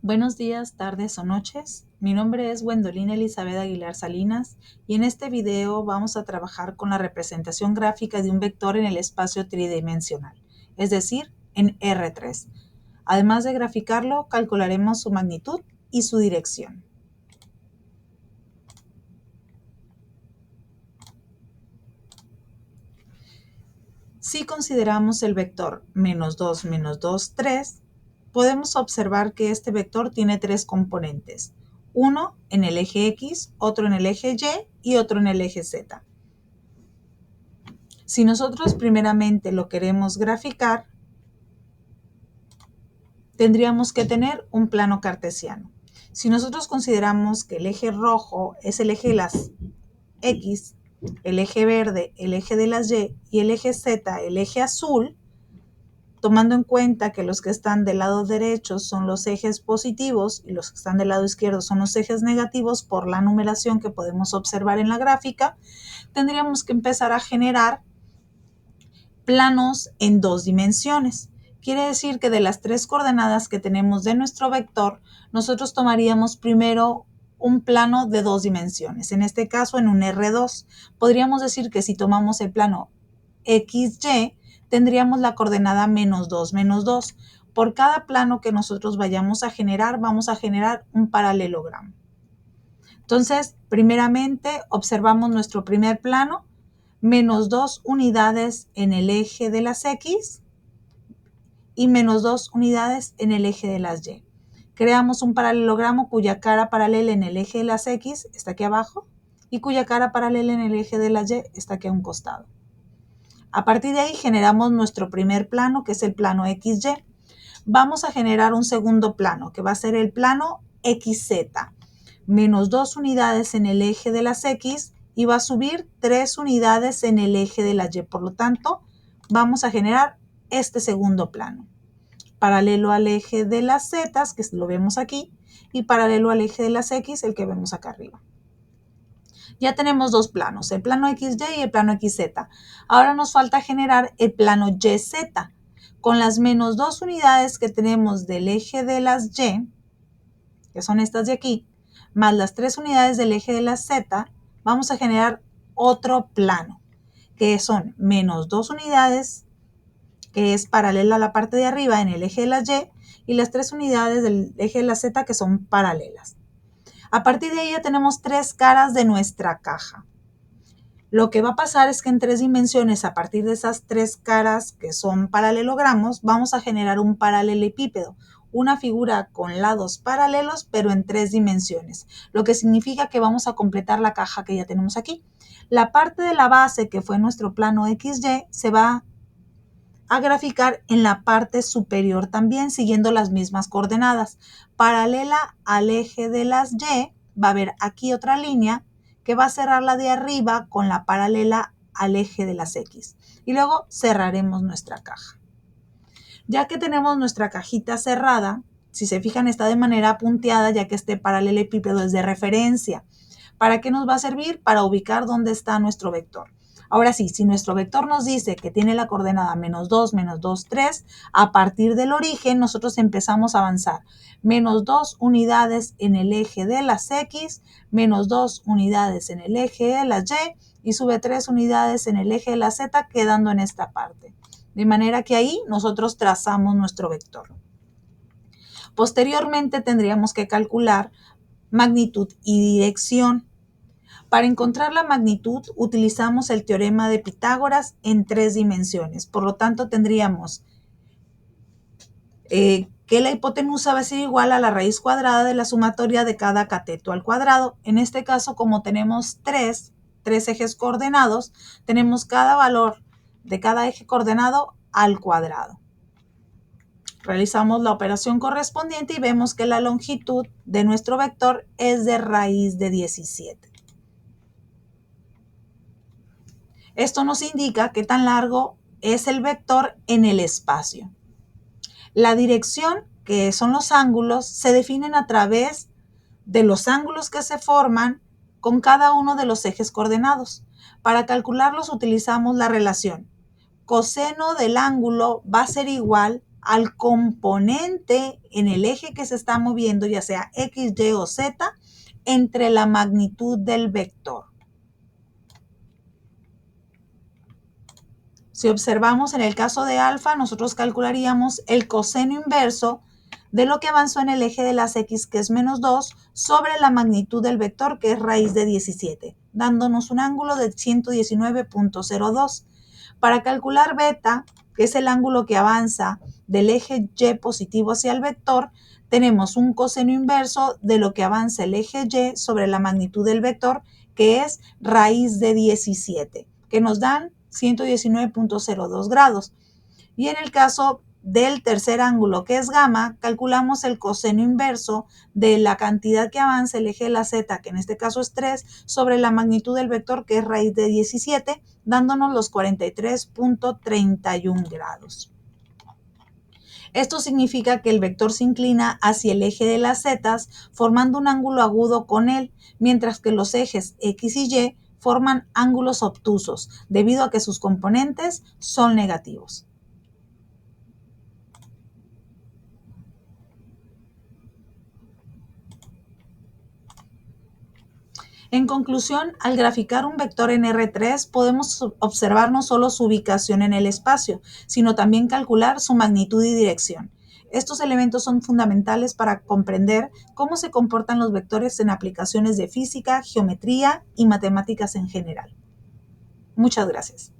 Buenos días, tardes o noches. Mi nombre es Gwendolyn Elizabeth Aguilar Salinas y en este video vamos a trabajar con la representación gráfica de un vector en el espacio tridimensional, es decir, en R3. Además de graficarlo, calcularemos su magnitud y su dirección. Si consideramos el vector -2, -2, 3, podemos observar que este vector tiene tres componentes, uno en el eje X, otro en el eje Y y otro en el eje Z. Si nosotros primeramente lo queremos graficar, tendríamos que tener un plano cartesiano. Si nosotros consideramos que el eje rojo es el eje de las X, el eje verde, el eje de las y el eje Z, el eje azul, tomando en cuenta que los que están del lado derecho son los ejes positivos y los que están del lado izquierdo son los ejes negativos por la numeración que podemos observar en la gráfica, tendríamos que empezar a generar planos en dos dimensiones. Quiere decir que de las tres coordenadas que tenemos de nuestro vector, nosotros tomaríamos primero un plano de dos dimensiones, en este caso en un R2. Podríamos decir que si tomamos el plano XY, tendríamos la coordenada -2, -2. Por cada plano que nosotros vayamos a generar, vamos a generar un paralelogramo. Entonces, primeramente, observamos nuestro primer plano, -2 unidades en el eje de las X y -2 unidades en el eje de las Y. Creamos un paralelogramo cuya cara paralela en el eje de las X está aquí abajo y cuya cara paralela en el eje de las Y está aquí a un costado. A partir de ahí generamos nuestro primer plano, que es el plano XY. Vamos a generar un segundo plano, que va a ser el plano XZ. -2 unidades en el eje de las X y va a subir 3 unidades en el eje de la Y. Por lo tanto, vamos a generar este segundo plano, paralelo al eje de las Z, que lo vemos aquí, y paralelo al eje de las X, el que vemos acá arriba. Ya tenemos dos planos, el plano XY y el plano XZ. Ahora nos falta generar el plano YZ. Con las -2 unidades que tenemos del eje de las Y, que son estas de aquí, más las 3 unidades del eje de las Z, vamos a generar otro plano, que son -2 unidades, que es paralela a la parte de arriba en el eje de las y las 3 unidades del eje de la Z, que son paralelas. A partir de ahí ya tenemos tres caras de nuestra caja. Lo que va a pasar es que en tres dimensiones, a partir de esas tres caras que son paralelogramos, vamos a generar un paralelepípedo, una figura con lados paralelos, pero en tres dimensiones, lo que significa que vamos a completar la caja que ya tenemos aquí. La parte de la base, que fue nuestro plano XY, se va a graficar en la parte superior también, siguiendo las mismas coordenadas. Paralela al eje de las Y, va a haber aquí otra línea que va a cerrar la de arriba con la paralela al eje de las X. Y luego cerraremos nuestra caja. Ya que tenemos nuestra cajita cerrada, si se fijan está de manera punteada ya que este paralelepípedo es de referencia. ¿Para qué nos va a servir? Para ubicar dónde está nuestro vector. Ahora sí, si nuestro vector nos dice que tiene la coordenada -2, -2, 3, a partir del origen nosotros empezamos a avanzar. -2 unidades en el eje de las X, -2 unidades en el eje de las Y sube 3 unidades en el eje de la Z, quedando en esta parte. De manera que ahí nosotros trazamos nuestro vector. Posteriormente tendríamos que calcular magnitud y dirección. Para encontrar la magnitud utilizamos el teorema de Pitágoras en tres dimensiones. Por lo tanto, tendríamos que la hipotenusa va a ser igual a la raíz cuadrada de la sumatoria de cada cateto al cuadrado. En este caso, como tenemos tres ejes coordenados, tenemos cada valor de cada eje coordenado al cuadrado. Realizamos la operación correspondiente y vemos que la longitud de nuestro vector es de raíz de 17. Esto nos indica qué tan largo es el vector en el espacio. La dirección, que son los ángulos, se definen a través de los ángulos que se forman con cada uno de los ejes coordenados. Para calcularlos utilizamos la relación coseno del ángulo va a ser igual al componente en el eje que se está moviendo, ya sea X, Y o Z, entre la magnitud del vector. Si observamos en el caso de alfa, nosotros calcularíamos el coseno inverso de lo que avanzó en el eje de las X, que es menos 2, sobre la magnitud del vector, que es raíz de 17, dándonos un ángulo de 119.02. Para calcular beta, que es el ángulo que avanza del eje Y positivo hacia el vector, tenemos un coseno inverso de lo que avanza el eje Y sobre la magnitud del vector, que es raíz de 17, que nos dan 119.02 grados. Y en el caso del tercer ángulo, que es gamma, calculamos el coseno inverso de la cantidad que avanza el eje de la z, que en este caso es 3, sobre la magnitud del vector, que es raíz de 17, dándonos los 43.31 grados. Esto significa que el vector se inclina hacia el eje de las zetas, formando un ángulo agudo con él, mientras que los ejes X y Y forman ángulos obtusos, debido a que sus componentes son negativos. En conclusión, al graficar un vector en R3, podemos observar no solo su ubicación en el espacio, sino también calcular su magnitud y dirección. Estos elementos son fundamentales para comprender cómo se comportan los vectores en aplicaciones de física, geometría y matemáticas en general. Muchas gracias.